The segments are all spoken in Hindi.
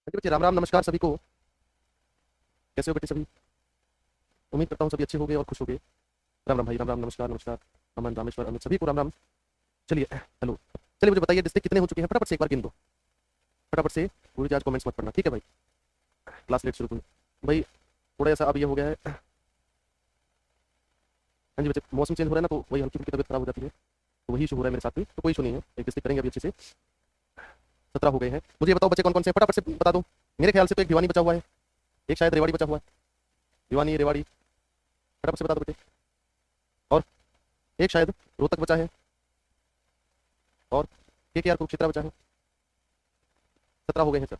हाँ जी बच्चे, राम राम, नमस्कार सभी को। कैसे हो बेटे सभी? उम्मीद करता हूँ सभी अच्छे होंगे और खुश होंगे। राम राम भाई, राम राम, नमस्कार नमस्कार। अमन, रामेश्वर, अमित, सभी को राम राम। चलिए हेलो। चलिए मुझे बताइए डिस्ट्रिक्ट कितने हो चुके हैं, फटाफट से एक बार गिन दो। फटाफट से। पूरी आज कमेंट्स मत पढ़ना, ठीक है भाई? क्लास लेट शुरू हुई भाई। थोड़ा ऐसा अब ये हो गया है। हाँ जी बच्चे, मौसम चेंज हो रहा है ना, तो वही हल्की फुल्की तबीयत खराब हो जाती है। तो वही इशू हो रहा है मेरे साथ भी, तो कोई इशू नहीं है, एक डिस्ट्रिक्ट करेंगे अभी अच्छे से। 17 हो गए हैं। मुझे ये बताओ बच्चे कौन कौन से हैं, फटाफट से बता दो। मेरे ख्याल से तो एक भिवानी बचा हुआ है, एक शायद रेवाड़ी बचा हुआ है। भिवानी, रेवाड़ी, फटाफट से बता दो बेटे। और एक शायद रोहतक बचा है। और एक यार कुरुक्षेत्र बचा है। 17 हो गए हैं सर।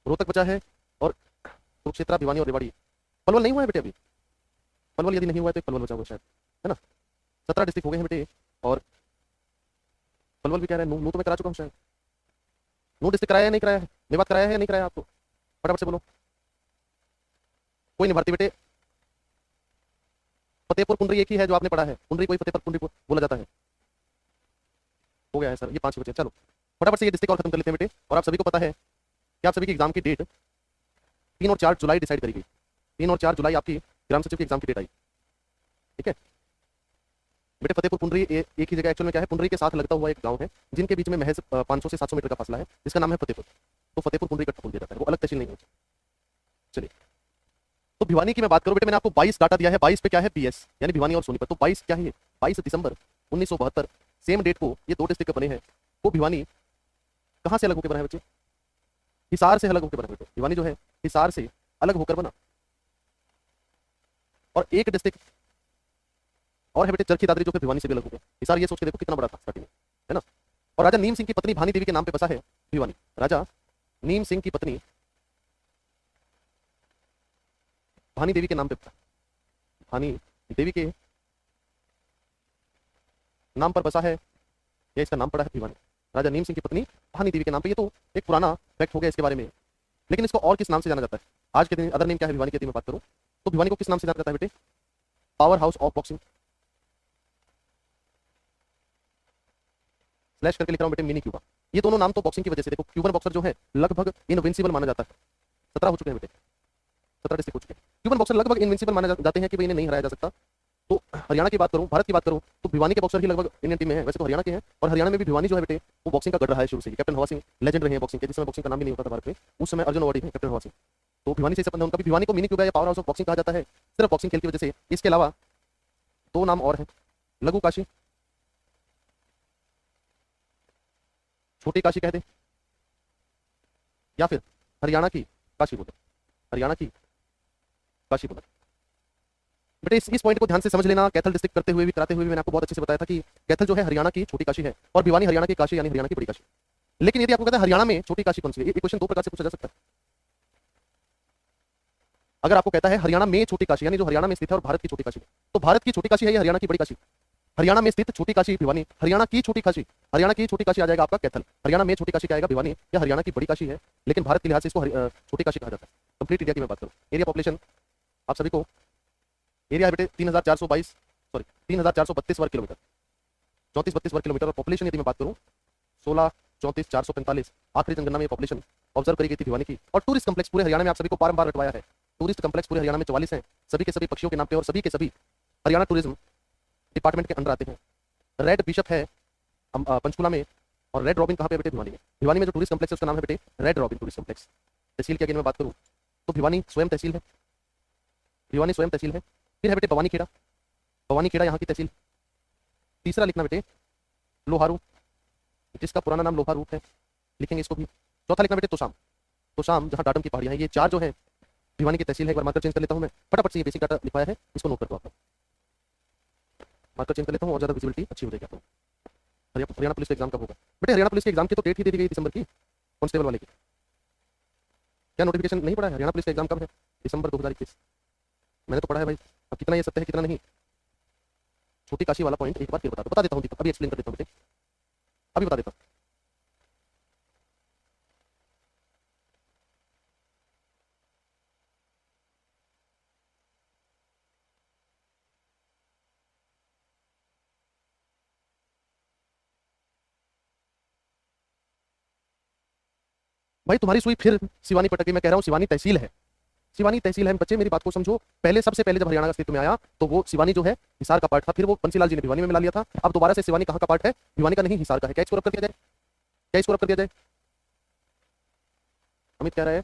रोहतक बचा है, और कुरुक्षेत्र, भिवानी और रेवाड़ी। पलवल नहीं हुआ है बेटे अभी। पलवल यदि नहीं हुआ है तो एक पलवल बचा हुआ है शायद, है ना? 17 डिस्ट्रिक्ट हो गए हैं बेटे। और पलवल भी कह रहे हैं, नू तो मैं करा चुका हूँ शायद। नू डिस्ट्रिक्ट कराया है नहीं कराया है? मेवात कराया है या नहीं कराया आपको? फटाफट से बोलो। कोई नहीं भर्ती बेटे। फतेहपुर कुंडरी एक ही है जो आपने पढ़ा है, कुंडरी कोई फतेहपुर कुंडरी बोला जाता है। हो गया है सर, ये 5 बचे, चलो फटाफट से ये डिस्ट्रिक्ट और खत्म कर लेते हैं बेटे। और आप सभी को पता है कि आप सभी की एग्जाम की डेट 3 और 4 जुलाई डिसाइड करी गई। 3 और 4 जुलाई आपकी ग्राम सचिव की एग्जाम की डेट आई, ठीक है बेटे? फतेहपुर कुंडरी एक ही जगह एक्चुअल में क्या है, कुंडरी के साथ लगता हुआ एक गांव है, जिनके बीच में महज 500 से 700 मीटर का फासला है, जिसका नाम है फतेहपुर। तो फतेहपुर कुंडरी इकट्ठा बोल दिया जाता है, वो अलग तहसील नहीं होती। चलिए, तो भिवानी की मैं बात करूं बेटे, मैंने आपको 22 डाटा दिया है। 22 पे क्या है, बीएस यानी भिवानी और सोनीपत। तो 22 क्या है ये? 22 दिसंबर 1972, सेम डेट को ये दो डिस्ट्रिक्ट बने हैं। वो भिवानी कहाँ से अलग होकर बना है बच्चे? हिसार से अलग होकर बना बेटे। भिवानी जो है हिसार से अलग होकर बना। और एक डिस्ट्रिक्ट और है बेटे, चरखी दादरी, जो फिर भिवानी से भी अलग हो गया। हिसार ये सोच के देखो कितना बड़ा था स्टार्टिंग में, है ना? और राजा नीम सिंह की पत्नी भानी देवी के नाम पे बसा है भिवानी। राजा नीम सिंह की पत्नी भानी देवी के नाम पे, भानी देवी के नाम पर बसा है, या इसका नाम पड़ा है भिवानी। राजा नीम सिंह की पत्नी भानी देवी के नाम पे। ये तो एक पुराना फैक्ट हो गया इसके बारे में। लेकिन इसको और किस नाम से जाना जाता है आज के दिन? अदर नेम क्या है भिवानी की यदि मैं बात करूं, तो भिवानी को किस नाम से जाना जाता है बेटे? Power house of boxing. Slash करके लिख रहा हूं बेटे, मिनी क्यूबा। ये दोनों नाम तो बॉक्सिंग की वजह से, देखो क्यूबन बॉक्सर जो है लगभग इनविंसिबल माना जाता है। 17 हो चुके हैं बेटे, 17 डिस्ट्रिक्ट हो चुके हैं। क्यूबन बॉक्सर लगभग इनविंसिबल माने जाते हैं कि भाई इन्हें नहीं हराया जा सकता। तो हरियाणा की बात करूं, भारत की बात करूं, तो भिवानी के बॉक्सर ही लगभग इंडियन टीम में है। वैसे तो हरियाणा के हैं, और हरियाणा में भी भिवानी जो है बेटे, वो बॉक्सिंग का गढ़ रहा है शुरू से ही। कैप्टन हवा सिंह लेजेंड रहे हैं बॉक्सिंग के, जिस समय बॉक्सिंग का नाम भी नहीं होता था भारत में, उस समय अर्जुन अवार्डी है कैप्टन हवा सिंह। तो भिवानी से संबंध है उनका भी। भिवानी को मिनी क्यूबा या पावर हाउस ऑफ बॉक्सिंग कहा जाता है सिर्फ बॉक्सिंग खेल की वजह से। इसके अलावा दो नाम और हैं, लघु काशी, छोटी काशी कह दे, या फिर हरियाणा की काशी बोले। हरियाणा की काशी बोले बेटे। इस पॉइंट को ध्यान से समझ लेना। कैथल डिस्ट्रिक्ट करते हुए भी, कराते हुए भी मैंने आपको बहुत अच्छे से बताया था कि कैथल जो है हरियाणा की छोटी काशी है, और भिवानी हरियाणा की काशी यानी हरियाणा की बड़ी काशी। लेकिन यदि आपको कहता है हरियाणा में छोटी काशी कौन सी है, ये क्वेश्चन दो प्रकार से पूछा जा सकता है। अगर आपको कहता है हरियाणा में छोटी काशी यानी जो हरियाणा में स्थित है और भारत की छोटी काशी, तो भारत की छोटी काशी है या हरियाणा की बड़ी काशी? हरियाणा में स्थित छोटी काशी भिवानी, हरियाणा की छोटी काशी। हरियाणा की छोटी काशी आ जाएगा आपका कैथल, हरियाणा में छोटी काशी क्या आएगा? भिवानी, या हरियाणा की बड़ी काशी है, लेकिन भारत के लिहाज से इसको छोटी काशी कहा जाता है। कंप्लीट इंडिया की मैं बात करूं, एरिया पॉपुलेशन आप सभी को, एरिया है बेटे 3,422, सॉरी 3,432 वर्ग किलोमीटर, 34-32 वर्ग किलोमीटर। और पॉपुलेशन यदि मैं बात करूं 16-34-445। आखिरी जनगणना में पॉपुलेशन ऑब्जर्व करी गई थी भिवानी की। और टूरिस्ट कम्प्लेक्स पूरे हरियाणा में आप सभी को बारंबार रटवाया है, टूरिस्ट कम्प्लेक्स पूरे हरियाणा में 44 हैं, सभी के सभी पक्षियों के नाम पे, और सभी के सभी हरियाणा टूरिज्म डिपार्टमेंट के अंडर आते हैं। रेड बिशप है पंचकुला में, और रेड रॉबिन कहाँ पे बेटे? भिवानी में। भिवानी में जो टूरिस्ट कम्प्लेक्स है उसका नाम है बेटे रेड रॉबिन टूरिस्ट कम्प्लेक्स। तहसील की अगर मैं बात करूँ तो भिवानी स्वयं तहसील है, भिवानी स्वयं तहसील है। फिर है बेटे भवानी खेड़ा, भवानी खेड़ा यहाँ की तहसील। तीसरा लिखना बेटे लोहारू, जिसका पुराना नाम लोहारू है, लिखेंगे इसको भी। चौथा लिखना बेटे तोशाम, तोशाम जहाँ डाटम की पहाड़ियाँ हैं। ये चार जो है भिवानी की तहसील है। एक बार मार्कर चेंज कर लेता हूँ मैं, फटाफट से ये बेसिक डाटा लिखवाया है, इसको नोट कर दो आप। मार्कर चेंज कर लेता हूँ और ज़्यादा विजिबिलिटी अच्छी हो जाएगी आपको। हरियाणा पुलिस का एग्जाम कब होगा बेटे? हरियाणा पुलिस के एग्जाम की तो डेट ही दे दी गई दिसंबर की, कांस्टेबल वाले की। क्या नोटिफिकेशन नहीं पड़ा है? हरियाणा पुलिस का एग्जाम कब है? दिसंबर 2021। मैंने तो पढ़ा है भाई, अब कितना ये सत्य है कितना नहीं। छोटी काशी वाला पॉइंट एक बार फिर बता देता हूँ दीपक, अभी एक्सप्लेन कर देता हूँ बेटे, अभी बता देता हूँ। भाई तुम्हारी सुई फिर सिवानी पटक गई। मैं कह रहा हूँ सिवानी तहसील है, सिवानी तहसील है। बच्चे मेरी बात को समझो, पहले सबसे पहले जब हरियाणा का अस्तित्व में आया तो वो सिवानी जो है हिसार का पार्ट था, फिर वो बंसीलाल जी ने भिवानी में मिला लिया था। अब दोबारा से सिवानी कहाँ का पार्ट है? भिवानी का नहीं, हिसार का है। क्या इसको रब कर दिया जाए? क्या इसको रब कर दिया जाए? अमित कह रहा है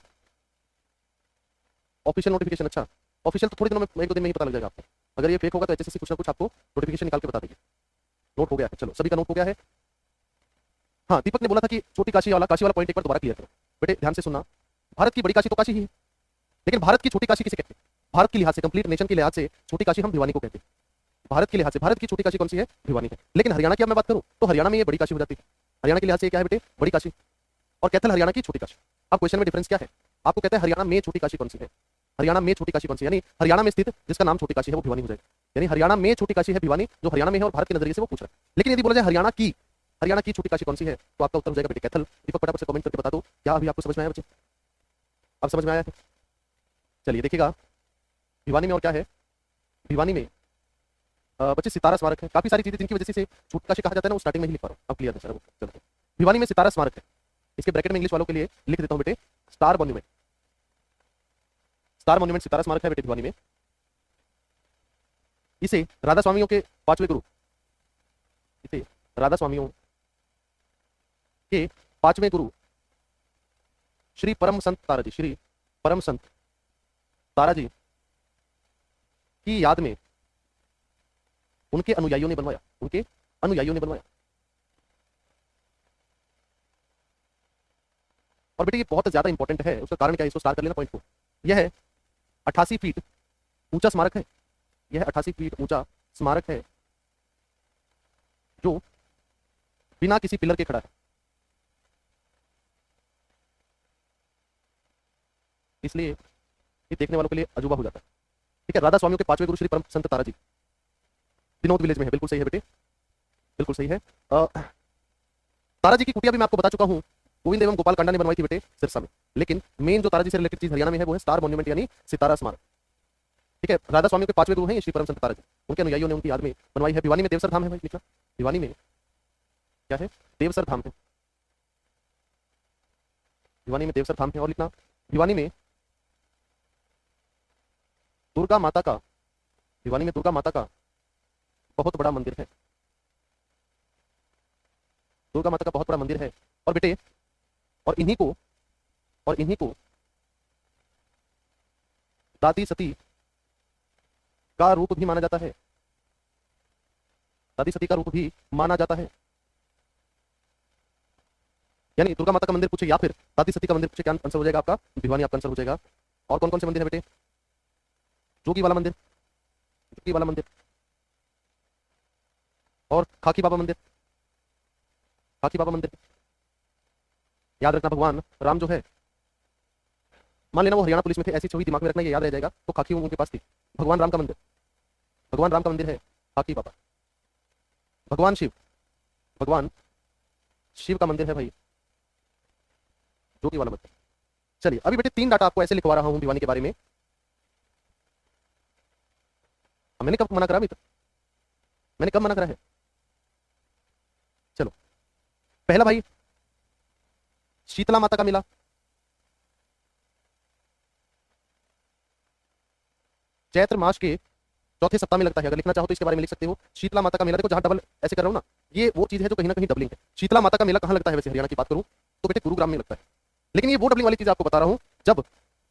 ऑफिशियल नोटिफिकेशन। अच्छा, ऑफिशियल तो थोड़ी दिनों में, 1-2 दिन में ही पता लग जाएगा आपको। अगर ये फेक होगा तो एचएससी कुछ ना कुछ आपको नोटिफिकेशन निकाल के बता देगी। नोट हो गया है, चलो सभी का नोट हो गया है। हाँ, दीपक ने बोला था कि छोटी काशी वाला पॉइंट एक बार दोबारा क्लियर करो। बेटे ध्यान से सुनना, भारत की बड़ी काशी तो काशी ही है, लेकिन भारत की छोटी काशी किसे कहते हैं? भारत के लिहाज से, कंप्लीट नेशन के लिहाज से छोटी काशी हम भिवानी को कहते हैं। भारत के लिहाज से भारत की छोटी काशी कौन सी है? भिवानी है। लेकिन हरियाणा की अब मैं बात करूं तो हरियाणा में ये बड़ी काशी हो जाती है। हरियाणा के लिहाज से क्या है बेटे? बड़ी काशी। और कैथल हरियाणा की छोटी काशी। अब क्वेश्चन में डिफरेंस क्या है? आपको कहते हैं हरियाणा में छोटी काशी कौन सी है? हरियाणा में छोटी काशी कौन सी, यानी हरियाणा में स्थित जिसका नाम छोटी काशी है वो भिवानी हो जाएगा। यानी हरियाणा में छोटी काशी है भिवानी, जो हरियाणा में है और भारत के नजरिए से वो पूछ रहा है। लेकिन यदि बोला जाए हरियाणा की छोटी काशी कौन सी है, तो आपका उत्तर हो जाएगा बेटे कैथल। दीपक फटाफट से कमेंट करके बता दो, क्या अभी आपको समझ में आया बच्चे? अब समझ में आया है? चलिए देखिएगा, भिवानी में और क्या है? भिवानी में बच्चे सितारा स्मारक है। काफी सारी चीजें जिनकी वजह से छोटी काशी कहा जाता है ना, वो स्टार्टिंग में ही लिख पा रहा हूँ। अब क्लियर है सर? चलो, भिवानी में सितारा स्मारक है। इसके ब्रैकेट में इंग्लिश वालों के लिए लिख देता हूँ बेटे, स्टार मॉन्यूमेंट। स्टार मॉन्यूमेंट सितारा स्मारक है बेटे भिवानी में। इसे राधा स्वामियों के 5वें गुरु, इसे राधा स्वामियों के 5वें गुरु श्री परम संत तारा जी, श्री परम संत तारा जी की याद में उनके अनुयायियों ने बनवाया, उनके अनुयायियों ने बनवाया। और बेटे ये बहुत ज्यादा इंपॉर्टेंट है, उसका कारण क्या है? इसको स्टार कर लेना पॉइंट को। यह है 88 फीट ऊंचा स्मारक है। यह 88 फीट ऊंचा स्मारक है जो बिना किसी पिलर के खड़ा है, इसलिए ये देखने वालों के लिए अजूबा हो जाता है। ठीक है, राधा स्वामियों के 5वें गुरु श्री परम संत तारा जी विनोद विलेज में है। बिल्कुल सही है बेटे, बिल्कुल सही है। तारा जी की कुटिया भी मैं आपको बता चुका हूं, गोविंद एवं गोपाल कांडा ने बनवाई थी बेटे सिरसा में। लेकिन मेन जो तारा जी से रिलेटेड चीज हरियाणा में है वो है स्टार मॉन्यूमेंट, यानी सितारा स्मारक। ठीक है, राधा स्वामियों के 5वें गुरु हैं ये श्री परम संत तारा जी, उनके अनुयायियों ने उनकी याद में बनवाई है। भिवानी में देवसर धाम है भाई, लिखना। भिवानी में क्या है? देवसर धाम है। भिवानी में देवसर धाम है। और लिखना, भिवानी में दुर्गा माता का, भिवानी में दुर्गा माता का बहुत बड़ा मंदिर है। दुर्गा माता का बहुत बड़ा मंदिर है। और बेटे और इन्हीं को दादी सती का रूप भी माना जाता है। दादी सती का रूप भी माना जाता है। यानी दुर्गा माता का मंदिर पूछे या फिर दादी सती का मंदिर पूछे, क्या आंसर हो जाएगा आपका? भिवानी आपका आंसर हो जाएगा। और कौन कौन से मंदिर है बेटे? जोगी वाला मंदिर, जोगी वाला मंदिर, और खाकी बाबा मंदिर, खाकी बाबा मंदिर। याद रखना, भगवान राम जो है, मान लेना वो हरियाणा पुलिस में थे, ऐसी छवि दिमाग में रखना, ये याद रह जाएगा। तो खाकी उनके पास थी। भगवान राम का मंदिर, भगवान राम का मंदिर है खाकी बाबा। भगवान शिव का मंदिर है भाई जोगी वाला मंदिर। चलिए अभी बेटे 3 डाटा आपको ऐसे लिखवा रहा हूं भिवानी के बारे में। मैंने कब मना करा मित्र? मैंने कब मना करा है? चलो, पहला भाई शीतला माता का मेला, चैत्र मास के चौथे सप्ताह में लगता है। अगर लिखना चाहो तो इसके बारे में लिख सकते हो। शीतला माता का मेला, देखो जहां डबल ऐसे कर रहा हूं ना, ये वो चीज है जो कहीं ना कहीं डबलिंग है। शीतला माता का मेला कहां लगता है वैसे हरियाणा की बात करूं तो बेटे गुरुग्राम में लगता है। लेकिन ये वो डबलिंग वाली चीज आपको बता रहा हूं जब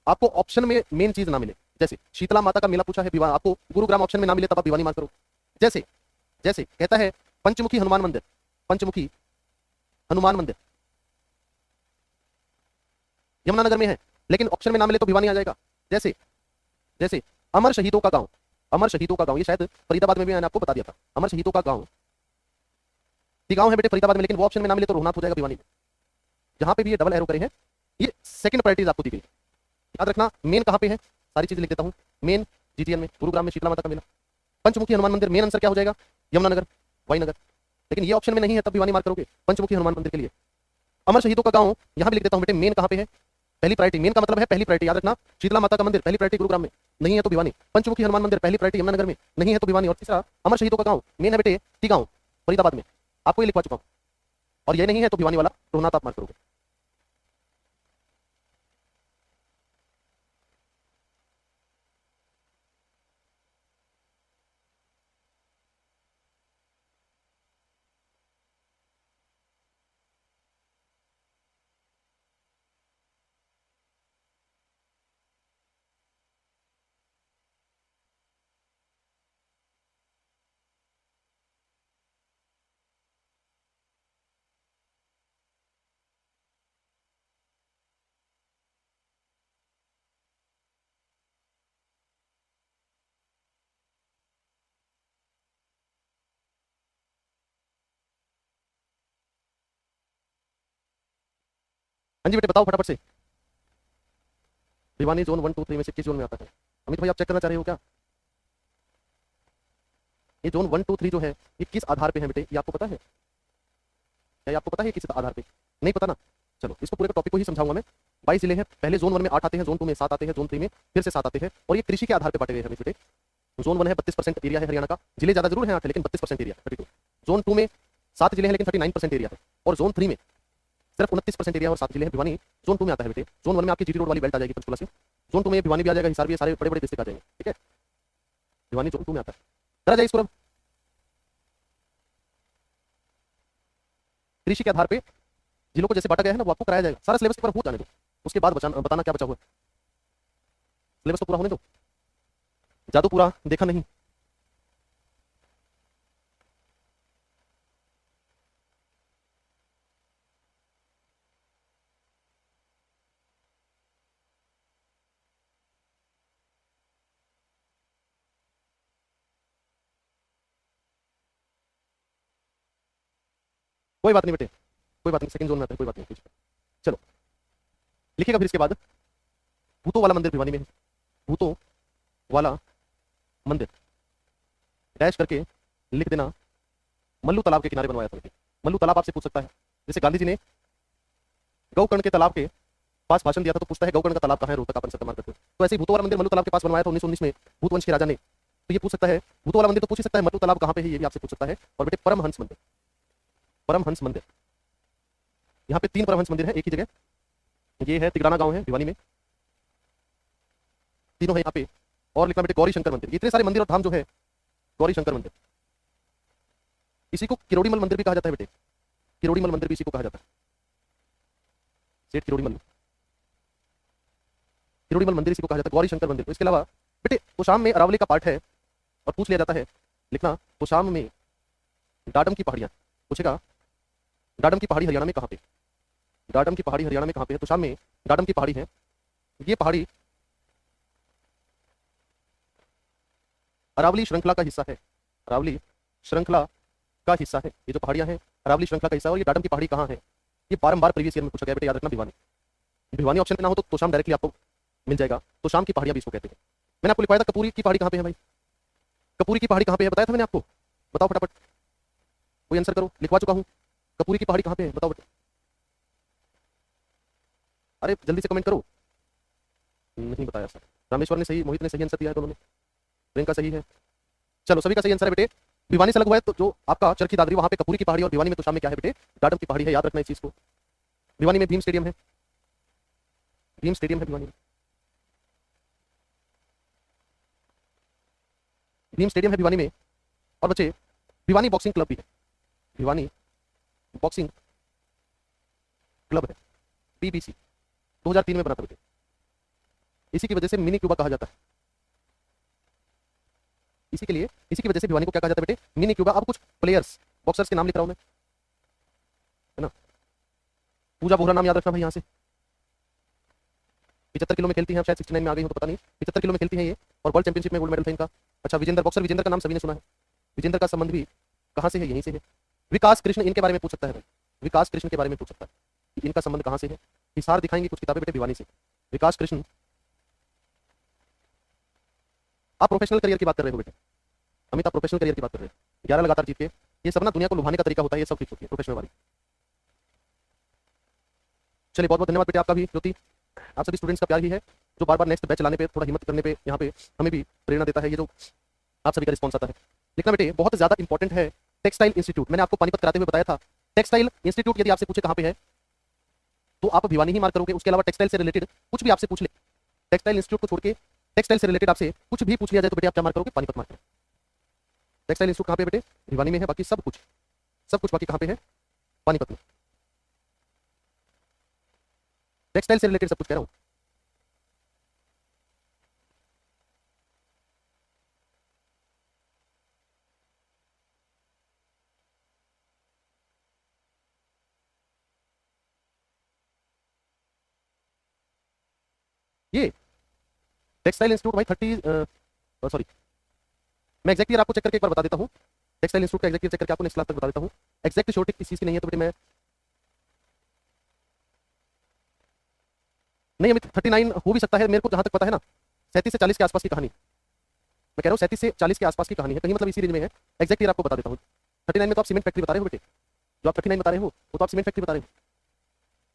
आपको ऑप्शन में मेन चीज ना मिले। जैसे शीतला माता का मेला पूछा है, आपको गुरुग्राम ऑप्शन में ना मिले तब आप भिवानी मार्क करो। जैसे जैसे कहता है पंचमुखी हनुमान मंदिर, पंचमुखी हनुमान मंदिर यमुनानगर में है, लेकिन ऑप्शन में ना मिले तो भिवानी आ जाएगा। जैसे जैसे अमर शहीदों का गांव, अमर शहीदों का गांव, ये शायद फरीदाबाद में भी मैंने आपको बता दिया था। अमर शहीदों का गांव गांव है बेटे फरीदाबाद में, लेकिन वो ऑप्शन में ना मिले तो रोहनाथ हो जाएगा भिवानी में। जहां पे भी ये डबल एरो करे हैं, ये सेकंड प्रायोरिटीज आपको दी गई। याद रखना मेन कहां पे है, सारी चीजें लिख देता हूं। मेन जीटीएन में, गुरुग्राम में शीतला माता का मेला। पंचमुखी हनुमान मंदिर, मेन आंसर क्या हो जाएगा? यमुनानगर, वाईनगर। लेकिन ये ऑप्शन में नहीं है तब भिवानी मार्क करोगे पंचमुखी हनुमान मंदिर के लिए। अमर शहीदों का गांव यहां भी लिख देता हूं बेटे, मेन कहां पे है? पहली प्रायोरिटी, मेन का मतलब है पहली प्रायोरिटी। याद रखना, शीतला माता का मंदिर पहली प्रायोरिटी गुरुग्राम में, नहीं है तो भिवानी। पंचमुखी हनुमान मंदिर पहली प्रायोरिटी यमुनानगर में, नहीं है तो भिवानी। और तीसरा अमर शहीदों का गांव मेन है बेटे टीगांव फरीदाबाद में, आपको ये लिखवा चुका हूं। और ये नहीं है तो भिवानी वाला रोहनाथ आप मार्क करोगे। हाँ जी बेटे बताओ फटाफट से। भिवानी जोन 1 2 3 में से किस जोन में आता है? अमित भाई आप चेक करना चाह रहे हो क्या? ये जोन 1 2 3 जो है ये किस आधार पे है बेटे, ये आपको पता है? क्या ये आपको पता है किस आधार पे? नहीं पता ना, चलो इसको पूरे का टॉपिक को ही समझाऊंगा मैं। 22 जिले हैं, पहले जोन 1 में 8 आते हैं, जोन 2 में 7 आते हैं, जोन 3 में फिर से 7 आते हैं, और ये कृषि के आधार पे बांटे गए हैं बेटे। जोन 1 है 32% एरिया है हरियाणा का, जिले ज्यादा जरूर है 8 लेकिन 32% एरिया 32। जोन 2 में 7 जिले हैं लेकिन 39% एरिया है, और जोन 3 में सिर्फ 29% एरिया और 7 जिले हैं। भिवानी जोन 2 में आता है बेटे। जोन 1 में आपकी जीटी रोड वाली बेल्ट आ जाएगी पंचकुला से, जोन 2 में भिवानी भी आ जाएगा, हिसार भी, सारे बड़े बड़े डिस्ट्रिक्ट आ जाएंगे, ठीक है। भिवानी जोन 2 में आता है। करा जाए इसको अब कृषि के आधार पे जिलों को जैसे बांटा गया है ना, वो आपको कराया जाएगा। सारा सिलेबस पर हो जाने दो, उसके बाद बताना क्या बचा हुआ है। सिलेबस तो पूरा होने दो, जादू पूरा देखा नहीं। कोई बात नहीं बेटे, कोई बात नहीं, सेकंड जोन में आता है, कोई बात नहीं। चलो लिखिएगा फिर इसके बाद, भूतों वाला मंदिर भिवानी में है। भूतों वाला मंदिर डैश करके लिख देना, मल्लू तालाब के किनारे बनवाया था बेटे। मल्लू तालाब आपसे पूछ सकता है, जैसे गांधी जी ने गौकर्ण के तालाब के पास भाषण दिया था तो पूछता है गौकर्ण का तालाब कहाँ है, रोहतक, अपन सत्तर करते हैं। तो ऐसे ही भूतों वाला मंदिर मल्लू तालाब के पास बनवाया था 1919 में भूतवंश के राजा ने। तो ये पूछ सकता है, भूतों वाला मंदिर तो पूछ ही सकता है, मल्लू तालाब कहाँ पे है ये भी आपसे पूछ सकता है। और बेटे परमहंस मंदिर, परमहंस मंदिर, यहाँ पे 3 परमहंस मंदिर है एक ही जगह। ये है तिगराना गांव है भिवानी में, तीनों है यहाँ पे। और लिखा बेटे गौरी शंकर मंदिर। इतने सारे मंदिर और धाम जो है, गौरी शंकर मंदिर, इसी को किरोड़ीमल मंदिर भी कहा जाता है बेटे। किरोड़ीमल मंदिर भी इसी को कहा जाता है, सेठ किरोड़ीमल, किरोड़ीमल मंदिर इसी को कहा जाता है, गौरी शंकर मंदिर। तो इसके अलावा बेटे तोशाम में अरावली का पार्ट है, और पूछ लिया जाता है, लिखना तोशाम में डाडम की पहाड़ियां, पूछेगा डाडम की पहाड़ी हरियाणा में कहाँ पे? डाडम की पहाड़ी हरियाणा में कहाँ पे है? तोशाम में डाडम की पहाड़ी है। ये पहाड़ी अरावली श्रृंखला का हिस्सा है, अरावली श्रृंखला का हिस्सा है। ये जो पहाड़ियां हैं अरावली श्रृंखला का हिस्सा है। और ये डाडम की पहाड़ी कहाँ है? ये बारंबार प्रीवियस ईयर में पूछा गया बेटे, याद रखना। भिवानी, भिवानी ऑप्शन में ना हो तो तोशाम डायरेक्टली आपको मिल जाएगा। तोशाम की पहाड़ियां भी इसको कहते हैं। मैंने आपको लिखवाया था कपूरी की पहाड़ी कहाँ पे है भाई? कपूरी की पहाड़ी कहाँ पे है बताया था मैंने आपको, बताओ फटाफट, कोई आंसर करो। लिखवा चुका हूँ, कपूरी की पहाड़ी कहाँ पे है बताओ बेटे, अरे जल्दी से कमेंट करो। नहीं बताया सर, रामेश्वर ने सही, मोहित ने सही आंसर दिया है, दोनों ने, प्रियंका सही है। चलो सभी का सही आंसर है बेटे। भिवानी से लग हुआ है तो जो आपका चरखी दादरी वहां पे कपूरी की पहाड़ी, और भिवानी में तो शाम में क्या है बेटे, डाडम की पहाड़ी है, याद रखना इस चीज को। भिवानी में भीम स्टेडियम है, भीम स्टेडियम है भिवानी में, भीम स्टेडियम है भिवानी में। और बच्चे भिवानी बॉक्सिंग क्लब भी है, भिवानी बॉक्सिंग क्लब है, बीबीसी, 2003 में बना था बेटे। इसी की वजह से मिनी क्यूबा कहा जाता है, इसी के लिए, इसी की वजह से भिवानी को क्या कहा जाता है बेटे, मिनी क्यूबा। अब कुछ प्लेयर्स बॉक्सर्स के नाम लिख रहा हूं मैं, है ना। पूजा बोहरा नाम याद रखना भाई, यहाँ से 75 किलो में खेलती हैं, शायद 69 में आ गई हो तो पता नहीं, 75 किलो में खेलती हैं ये, और वर्ल्ड चैंपियनशिप में गोल्ड मेडल था इनका। अच्छा विजेंद्र, बॉक्सर विजेंद्र का नाम सभी ने सुना है, विजेंद्र का संबंध भी कहाँ से है, यहीं से है। विकास कृष्ण, इनके बारे में पूछ सकता है भाई, विकास कृष्ण के बारे में पूछ सकता है कि इनका संबंध कहाँ से है। हिसार दिखाएंगे कुछ किताबें बेटे भिवानी से। विकास कृष्ण, आप प्रोफेशनल करियर की बात कर रहे हो बेटे, अमित आप प्रोफेशनल करियर की बात कर रहे हैं, 11 लगातार जीत के, ये सब ना दुनिया को लुभाने का तरीका होता है, ये सब ठीक होती है प्रोफेशनल वाली। चलिए बहुत बहुत धन्यवाद बेटे आपका भी ज्योति, आप सभी स्टूडेंट्स का प्यार ही है जो बार बार नेक्स्ट बैच लाने पे, थोड़ा हिम्मत करने पे यहाँ पे हमें भी प्रेरणा देता है, ये जो आप सभी का रिस्पॉन्स आता है। लिखना बेटे बहुत ज्यादा इंपॉर्टेंट है टेक्सटाइल इंस्टीट्यूट, मैंने आपको पानीपत कराते हुए बताया था। टेक्सटाइल इंस्टीट्यूट यदि आपसे पूछे कहाँ पे है तो आप भिवानी ही मार्क करोगे, उसके अलावा टेक्सटाइल से रिलेटेड कुछ भी आपसे पूछ ले, टेक्सटाइल इंस्टीट्यूट को छोड़ के टेक्सटाइल से रिलेटेड आपसे कुछ भी पूछ लिया जाए तो बेटे आप क्या मार्क करोगे, पानीपत मार्क करोगे। टेक्सटाइल इंस्टीट्यूट कहाँ पे बेटे, भिवानी में है, बाकी सब कुछ बाकी कहाँ पे है, पानीपत में। टेक्सटाइल से रिलेटेड सब कुछ कह रहा हूँ। ये टेक्सटाइल इंस्टीट्यूट भाई 30 सॉरी, मैं एग्जैक्ट ईयर आपको चेक करके एक बार बता देता हूँ। टेक्सटाइल इंस्टीट्यूट का एग्जैक्ट ईयर चेक करके आपको नेक्स्ट क्लास तक बता देता हूँ। एग्जैक्ट श्योरिटी इस चीज की नहीं है तो बेटे मैं नहीं अमित, 39 हो भी सकता है, मेरे को जहां तक पता है ना 37 से 40 के आसपास की कहानी, मैं कह रहा हूँ 37 से 40 के आसपास की कहानी है, कहीं मतलब इसी रेंज में है। एग्जैक्ट ईयर आपको बता देता हूँ। 39 में तो आप सीमेंट फैक्ट्री बता रहे हो बेटे, जो आप 39 बता रहे हो वो तो आप सीमेंट फैक्ट्री बता रहे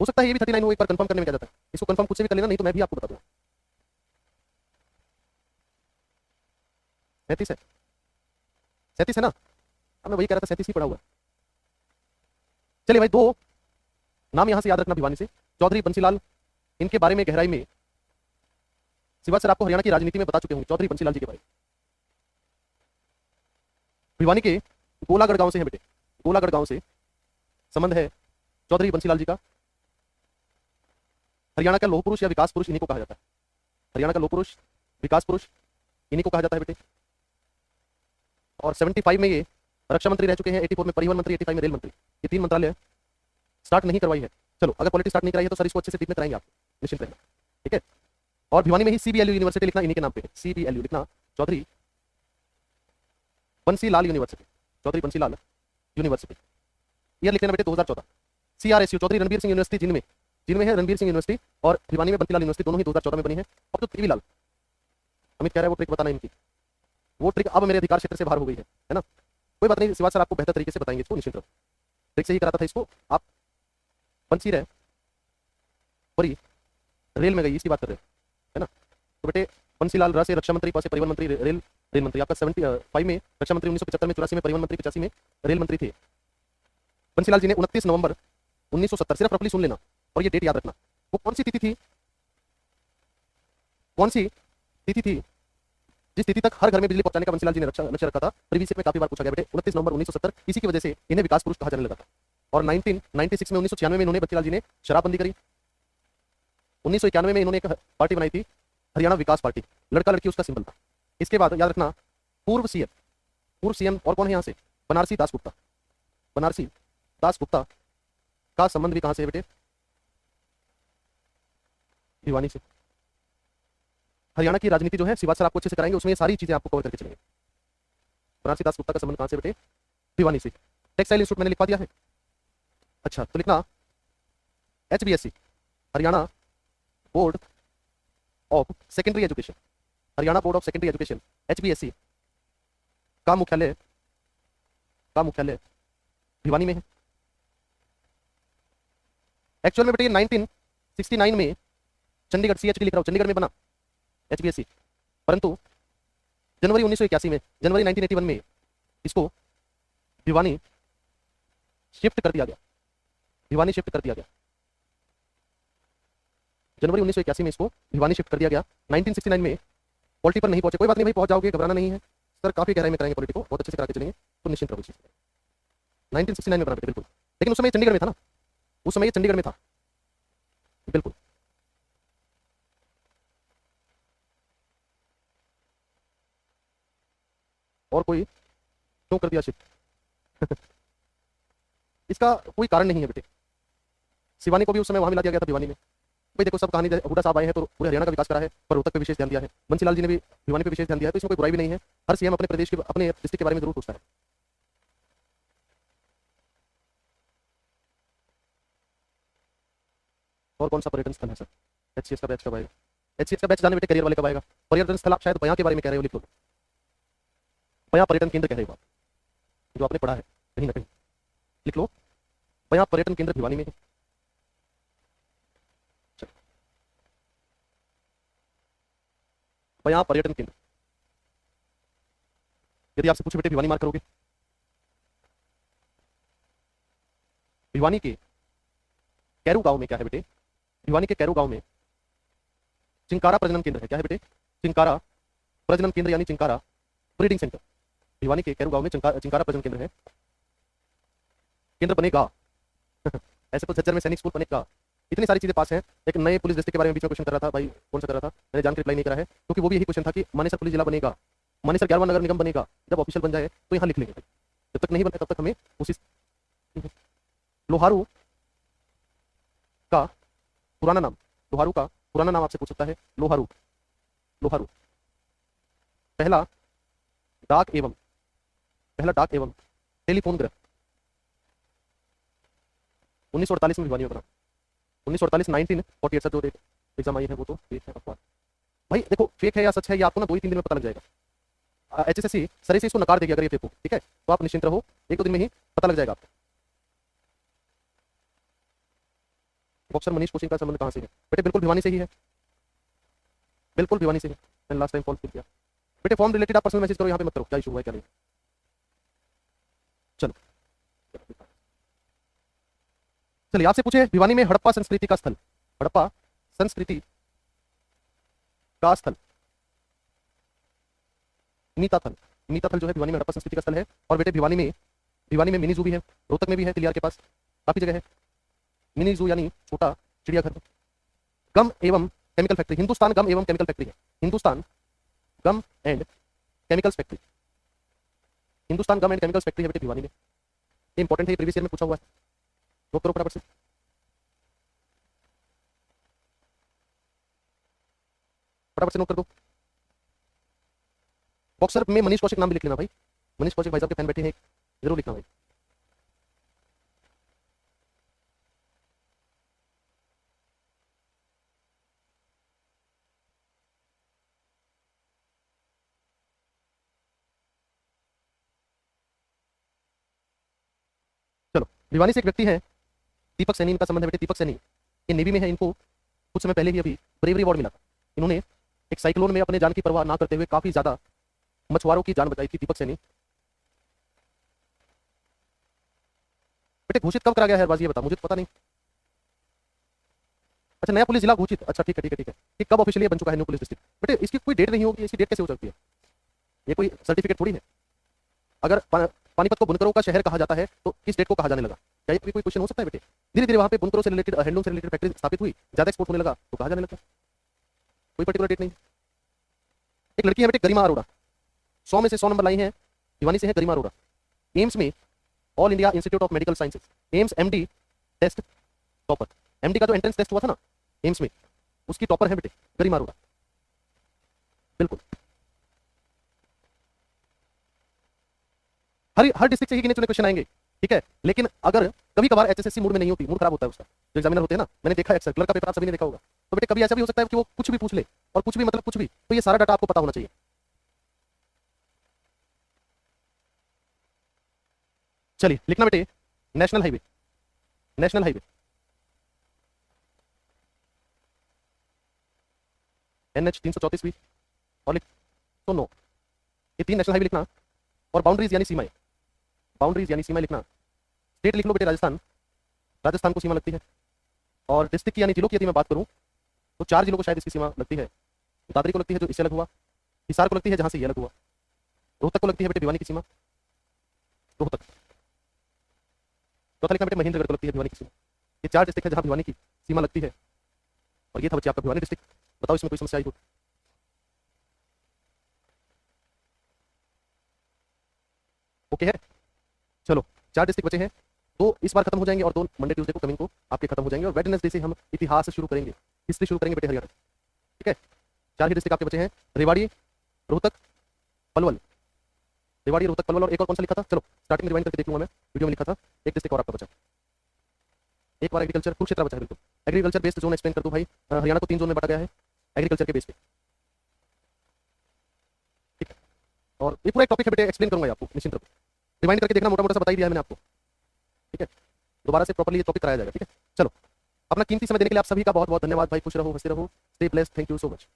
हो सकता है ये भी 39 हो, एक बार कंफर्म करने में क्या जाता है, इसको कंफर्म खुद से भी कर लेना, नहीं तो मैं भी आपको बता दूंगा। 37 है, 37 है ना, अब मैं वही कह रहा था 37 ही पड़ा हुआ है। चलिए भाई, दो नाम यहां से याद रखना भिवानी से, चौधरी बंसीलाल, इनके बारे में गहराई में शिवा सर आपको हरियाणा की राजनीति में बता चुके होंगे, चौधरी बंसीलाल जी के बारे में। भिवानी के गोलागढ़ गांव से है बेटे, गोलागढ़ गांव से संबंध है चौधरी बंसीलाल जी का। हरियाणा का लौह पुरुष या विकास पुरुष इन्हीं को कहा जाता है, हरियाणा का लौह पुरुष विकास पुरुष इन्हीं को कहा जाता है बेटे। और 75 में ये रक्षा मंत्री रह चुके हैं, 84 में परिवहन मंत्री, 85 में रेल मंत्री, ये 3 मंत्रालय स्टार्ट नहीं करवाई है। चलो अगर पॉलिटिक्स स्टार्ट नहीं कराई है तो सर इसको अच्छे से डीप में कराएंगे आपको, निश्चिंत रहना, ठीक है। और भिवानी में ही CBLU यूनिवर्सिटी लिखना, इन्हीं के नाम पे है, CBLU लिखना, Chaudhary Bansilal university, Chaudhary Bansilal university. Year लिख लेना बेटे 2014। CRSU चौधरी रणबीर सिंह यूनिवर्सिटी, जिनमें है रणबीर सिंह यूनिवर्सिटी, और भिवानी में बंसीलाल यूनिवर्सिटी, दोनों ही 2014 में बनी है। अब तो TV लाल अमित कह रहा है वो ट्रिक बताना इनकी, वो ट्रिक अब मेरे अधिकार क्षेत्र से बाहर हो गई है ना, कोई बात नहीं, शिवा सर आपको बेहतर तरीके से बताएंगे इसको, निश्चित रहो। ट्रिक से ही कराता था इसको, आप बंसी रहे बड़ी रेल में गई, इसकी बात कर रहे हो है ना। तो बेटे बंसीलाल र से रक्षा मंत्री, प से परिवहन मंत्री, रेल मंत्री, आपका 75 में रक्षा मंत्री, 1975 में, 84 में परिवहन मंत्री, 85 में रेल मंत्री थे। बंसीलाल जी ने 29 नवंबर 1970, सिर्फ रफली सुन लेना और ये डेट याद रखना, वो कौन सी तिथि थी, कौन सी तिथि थी जिस तिथि तक हर घर में बिजली पहुंचाने का बंसीलाल जी ने लक्ष्य रखा था। प्रीवियस में काफी बार पूछा गया बेटे, 29 नवंबर 1970, इसी की वजह से इन्हें विकास पुरुष कहा जाने लगा था। और 1996 में, 1996 में इन्होंने बंसीलाल जी ने शराबबंदी करी। 1991 में इन्होंने एक पार्टी बनाई थी, हरियाणा विकास पार्टी, लड़का लड़की उसका सिंबल था। इसके बाद याद रखना पूर्व सीएम और कौन है यहाँ से, बनारसी दास गुप्ता, बनारसी दास गुप्ता का संबंध भी कहां से है बेटे, भिवानी से। हरियाणा की राजनीति जो है शिवा सर आपको अच्छे से कराएंगे, उसमें ये सारी चीजें आपको कवर करके चलेंगे। बनारसी दास गुप्ता का संबंध कहां से बेटे, भिवानी से। टेक्सटाइल इंस्टीट्यूट मैंने लिखवा दिया है, अच्छा तो लिखना HBSC, Haryana board of secondary education, Haryana board of secondary education HBSC का मुख्यालय भिवानी में है। एक्चुअल में बेटे 1969 में चंडीगढ़, CHD लिख रहा हूं, चंडीगढ़ में बना HBSC, परंतु जनवरी 1981 में, जनवरी 1981 में इसको भिवानी शिफ्ट कर दिया गया, भिवानी शिफ्ट कर दिया गया, जनवरी 1981 में इसको भिवानी शिफ्ट कर दिया गया। 1969 में पॉलिटी पर नहीं पहुंचे, कोई बात नहीं भाई, पहुंच जाओगे, घबराना नहीं है सर, काफी गहराई में कराएंगे पॉलिटी को, बहुत अच्छे से करा के चलेंगे, तो निश्चिंत रहो। 1969 में बना बेटे, बिल्कुल, लेकिन उस समय चंडीगढ़ में था ना, उस समय चंडीगढ़ में था, बिल्कुल। और कोई क्यों कर दिया शिफ्ट इसका कोई कारण नहीं है बेटे, शिवानी को भी उस समय वहां मिला दिया गया था भिवानी में। भाई देखो सब कहानी, हुड्डा साहब आए हैं तो पूरे हरियाणा का विकास करा है, पर रोहतक पे विशेष ध्यान दिया है, बंसीलाल जी ने भी भिवानी पे विशेष ध्यान दिया है, तो इसमें कोई बुराई भी नहीं है। हर सीएम अपने प्रदेश के, अपने डिस्ट्रिक्ट के बारे में जरूर पूछता है। और कौन सा पर्यटन स्थल है सर, HCS का बैच कब आएगा, HCS का बैच जाने बेटे करियर वाले कब आएगा। पर्यटन स्थल आप शायद बयां के बारे में कह रहे हो, लिख लो, बयां पर्यटन केंद्र कह रहे हो आप, जो आपने पढ़ा है कहीं ना कहीं, लिख लो, बयां पर्यटन केंद्र भिवानी में है। बयां पर्यटन केंद्र, यदि आपसे पूछे बेटे भिवानी मार्क करोगे, भिवानी के कैरू गांव में क्या है बेटे, भिवानी के कैरू गांव में चिंकारा प्रजनन केंद्र है, क्या है बेटे, चिंकारा प्रजनन केंद्र यानी चिंकारा ब्रीडिंग सेंटर, भिवानी के कैरू गांव में चिंकारा प्रजनन केंद्र है, केंद्र बनेगा ऐसे तो झज्जर में सैनिक स्कूल बनेगा, इतनी सारी चीजें पास हैं। एक नए पुलिस डिस्ट्रिक्ट के बारे में बीच में क्वेश्चन कर रहा था भाई, कौन सा कर रहा था, मैंने जान के रिप्लाई नहीं करा है, क्योंकि वो भी यही क्वेश्चन था कि मानेसर पुलिस जिला बनेगा, मानेसर 11वां नगर निगम बनेगा, जब ऑफिशियल बन जाए तो यहाँ लिख लेंगे, जब तक नहीं बने तब तक हमें उसी। लोहारू का पुराना नाम, लोहारू का पुराना नाम आपसे पूछ सकता है, लोहारू, लोहारू पहला डाक एवं टेलीफोन ग्रह 1948 में भिवानी में बना, 1948, 1948 सर जो डेट एग्जाम आई है वो तो फेक है अफवाह। भाई देखो फेक है या सच है ये आपको ना 2 ही 3 दिन में पता लग जाएगा। HSSC सर से इसको नकार देगी अगर ये फेक हो, ठीक है, तो आप निश्चिंत रहो, 1-2 दिन में ही पता लग जाएगा आपको। बॉक्सर मनीष कौशिक का संबंध कहाँ से है? बेटे बिल्कुल भिवानी से ही है, बिल्कुल भिवानी से है। मैंने लास्ट टाइम कॉल किया। बेटे फॉर्म रिलेटेड आप पर्सनल मैसेज करो, यहाँ पे मत करो, क्या इशू हुआ है क्या नहीं। चलो चलिए आपसे पूछे भिवानी में हड़प्पा संस्कृति का स्थल, हड़प्पा संस्कृति का स्थल मीताथल, मीताथल जो है भिवानी में हड़प्पा संस्कृति का स्थल है। और बेटे भिवानी में मिनी जू भी है, रोहतक में भी है, तिलियार के पास काफी जगह है। मिनी जू यानी छोटा चिड़ियाघर। गम एवं केमिकल फैक्ट्री, हिंदुस्तान गम एवं केमिकल फैक्ट्री है, Hindustan gum and chemicals factory, Hindustan gum and chemicals factory है बेटे भिवानी में। ये इंपॉर्टेंट है, प्रीवियस ईयर में पूछा हुआ है, नोट करो फटाफट से, फटाफट से नोट कर दो। बॉक्सर में मनीष कौशिक नाम भी लिख लेना भाई, मनीष कौशिक भाई साहब के फैन बैठे हैं, जरूर लिखना भाई। चलो भिवानी से एक व्यक्ति है दीपक सैनी, इनका संबंध है बेटे दीपक सैनी, ये नेवी में है, इनको कुछ समय पहले ही अभी ब्रेवरी अवार्ड मिला था। इन्होंने एक साइक्लोन में अपने जान की परवाह ना करते हुए काफी ज्यादा मछुआरों की जान बचाई थी दीपक सैनी। बेटे घोषित कब करा गया है हरबाजी ये बता, मुझे तो पता नहीं। अच्छा नया पुलिस जिला घोषित, अच्छा ठीक है ठीक है ठीक है, कि कब ऑफिशियली बन चुका है न्यू पुलिस डिस्ट्रिक्ट। बेटे इसकी कोई डेट नहीं होगी, इसकी डेट कैसे हो सकती है, ये कोई सर्टिफिकेट थोड़ी है। अगर पानीपत को बुनकरों का शहर कहा जाता है तो किस डेट को कहा जाने लगा, क्या ये कोई क्वेश्चन हो सकता है बेटे। धीरे धीरे वहां पे बुनकरों से रिलेटेड, हैंडलूम से रिलेटेड फैक्ट्री स्थापित हुई, ज्यादा एक्सपोर्ट होने लगा तो कहा जाने लगा, कोई पर्टिकुलर डेट नहीं। एक लड़की है बेटे गरिमा अरोड़ा, 100 में से 100 नंबर लाई है, भिवानी से है गरिमा अरोड़ा, एम्स में all India institute of medical sciences AIIMS MD test topper, MD का जो एंट्रेंस टेस्ट हुआ था ना एम्स में, उसकी टॉपर है बेटे गरिमा अरोड़ा, बिल्कुल। हर डिस्ट्रिक्ट से ही गिने चुने क्वेश्चन आएंगे, ठीक है, लेकिन अगर कभी कभार HSSC मूड में नहीं होती, मूड खराब होता है उसका, जो एग्जामिनर होते हैं ना, मैंने देखा है अक्सर, क्लर्क का पेपर आप सभी ने देखा होगा, तो बेटे कभी ऐसा भी हो सकता है कि वो कुछ भी पूछ ले, और कुछ भी मतलब कुछ भी, तो ये सारा डाटा आपको पता होना चाहिए। चलिए लिखना बेटे national highway, national highway NH 334 भी, और लिख तो 9, ये 3 नेशनल हाईवे लिखना। और बाउंड्रीज यानी सीमाएं, बाउंड्रीज यानी सीमाएं लिखना। स्टेट लिख लो बेटे राजस्थान, राजस्थान को सीमा लगती है। और डिस्ट्रिक्ट की यानी जिलों की यदि मैं बात करूं तो 4 जिलों को शायद इसकी सीमा लगती है। दादरी को लगती है जो इससे अलग हुआ, हिसार को लगती है जहां से ये अलग हुआ, रोहतक को लगती है बेटे भिवानी की सीमा, रोहतक। चौथा लिखना बेटे महेंद्रगढ़ को लगती है भिवानी की सीमा। ये 4 डिस्ट्रिक्ट है जहां भिवानी की सीमा लगती है। और ये था बच्चे आपका भिवानी डिस्ट्रिक्ट। बताओ इसमें कोई समस्या आई हो? ओके है, चलो 4 डिस्ट्रिक्ट बचे हैं, 2 इस बार खत्म हो जाएंगे और 2 मंडे ट्यूसडे को कमिंग को आपके खत्म हो जाएंगे। और वेडनेसडे से हम इतिहास शुरू करेंगे, हिस्ट्री शुरू करेंगे बेटे हरियाणा, ठीक है। 4 ही डिस्ट्रिक्ट आपके बचे हैं, रेवाड़ी, रोहतक, पलवल, रेवाड़ी, रोहतक, पलवल, और एक और कौन सा लिखा था, चलो स्टार्टिंग में रिवाइंड करके देख लूंगा मैं, वीडियो में लिखा था। एक डिस्ट्रिक्ट और आपका बचा, एक बार एग्रीकल्चर, कुरुक्षेत्र बचा है बिल्कुल। एग्रीकल्चर बेस्ड जोन एक्सप्लेन कर दो भाई, हरियाणा को 3 जोन में बांटा गया है एग्रीकल्चर के बेस पे, ठीक है। और ये पूरा एक टॉपिक है बेटे, एक्सप्लेन करूंगा आपको, निश्चिंत रहो, रिवाइंड करके देखना, मोटा मोटा सा बता ही दिया है मैंने आपको, ठीक है। दोबारा से प्रॉपर्ली ये टॉपिक कराया जाएगा, ठीक है। चलो अपना कीमती समय देने के लिए आप सभी का बहुत बहुत धन्यवाद भाई, खुश रहो, हंसते रहो, stay blessed, thank you so much.